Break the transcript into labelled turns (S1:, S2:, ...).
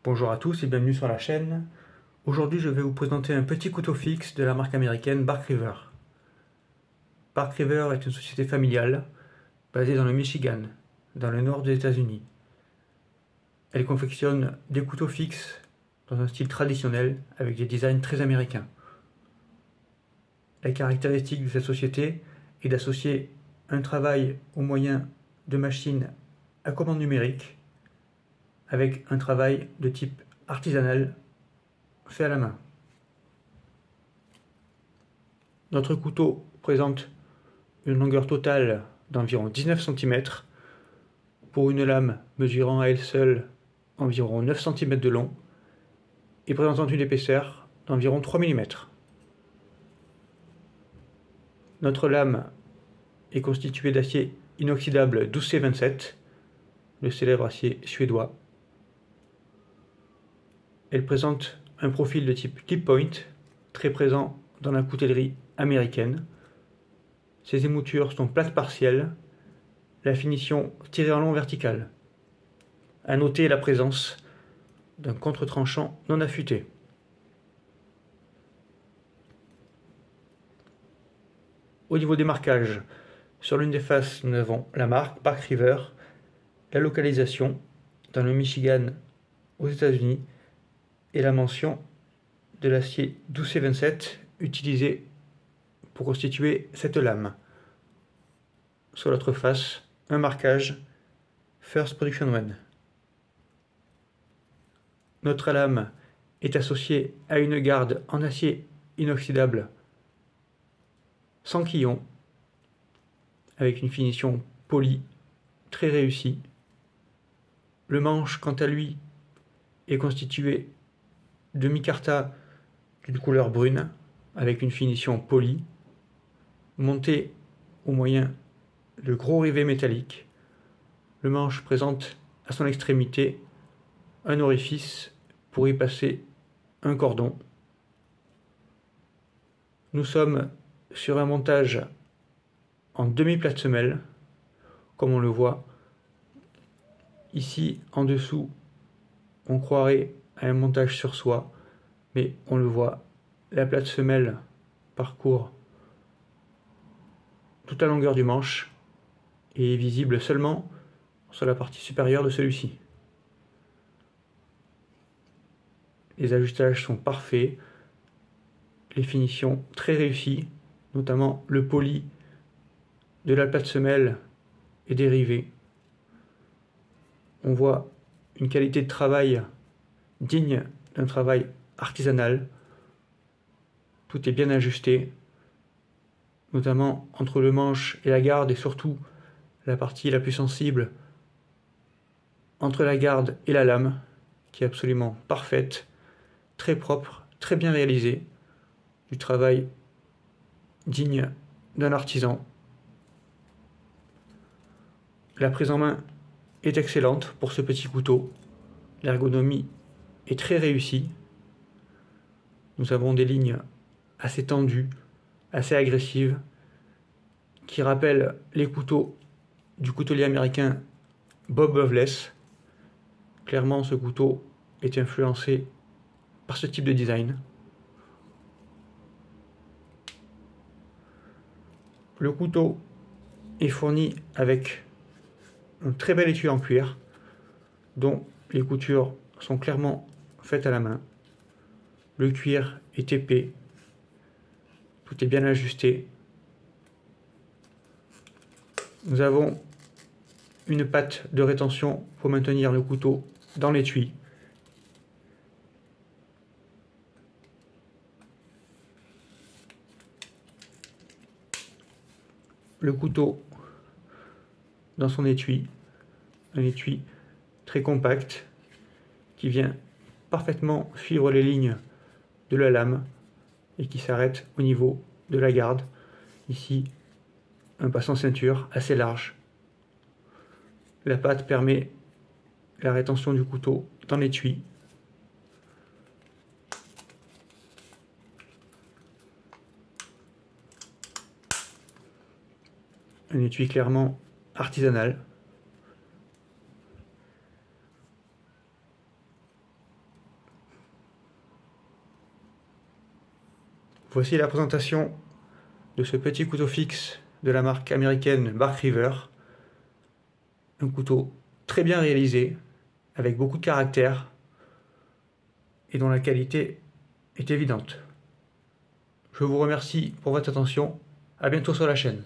S1: Bonjour à tous et bienvenue sur la chaîne. Aujourd'hui je vais vous présenter un petit couteau fixe de la marque américaine Bark River. Bark River est une société familiale basée dans le Michigan, dans le nord des États-Unis. Elle confectionne des couteaux fixes dans un style traditionnel avec des designs très américains. La caractéristique de cette société est d'associer un travail au moyen de machines à commande numérique avec un travail de type artisanal fait à la main. Notre couteau présente une longueur totale d'environ 19 cm pour une lame mesurant à elle seule environ 9 cm de long et présentant une épaisseur d'environ 3 mm. Notre lame est constituée d'acier inoxydable 12C27, le célèbre acier suédois. Elle présente un profil de type clip point, très présent dans la coutellerie américaine. Ses émoutures sont plates partielles, la finition tirée en long verticale. À noter la présence d'un contre-tranchant non affûté. Au niveau des marquages, sur l'une des faces, nous avons la marque Bark River, la localisation dans le Michigan aux États-Unis et la mention de l'acier 12C27 utilisé pour constituer cette lame. Sur l'autre face, un marquage First Production One. Notre lame est associée à une garde en acier inoxydable sans quillon, avec une finition polie très réussie. Le manche, quant à lui, est constitué de micarta d'une couleur brune, avec une finition polie, monté au moyen de gros rivets métalliques. Le manche présente à son extrémité un orifice pour y passer un cordon. Nous sommes sur un montage en demi-plate semelle, comme on le voit ici en dessous. On croirait à un montage sur soie, mais on le voit, la plate semelle parcourt toute la longueur du manche et est visible seulement sur la partie supérieure de celui-ci. Les ajustages sont parfaits, les finitions très réussies, notamment le poli de la plate semelle est dérivé. On voit une qualité de travail digne d'un travail artisanal. Tout est bien ajusté, notamment entre le manche et la garde, et surtout la partie la plus sensible entre la garde et la lame, qui est absolument parfaite, très propre, très bien réalisée, du travail digne d'un artisan. La prise en main est excellente pour ce petit couteau, l'ergonomie est très réussie. Nous avons des lignes assez tendues, assez agressives, qui rappellent les couteaux du coutelier américain Bob Loveless. Clairement, ce couteau est influencé par ce type de design. Le couteau est fourni avec un très bel étui en cuir, dont les coutures sont clairement faites à la main. Le cuir est épais, tout est bien ajusté. Nous avons une patte de rétention pour maintenir le couteau dans l'étui. Le couteau dans son étui, un étui très compact qui vient parfaitement suivre les lignes de la lame et qui s'arrête au niveau de la garde. Ici, un passant ceinture assez large. La patte permet la rétention du couteau dans l'étui. Un étui clairement artisanal. Voici la présentation de ce petit couteau fixe de la marque américaine Bark River. Un couteau très bien réalisé, avec beaucoup de caractère et dont la qualité est évidente. Je vous remercie pour votre attention. À bientôt sur la chaîne.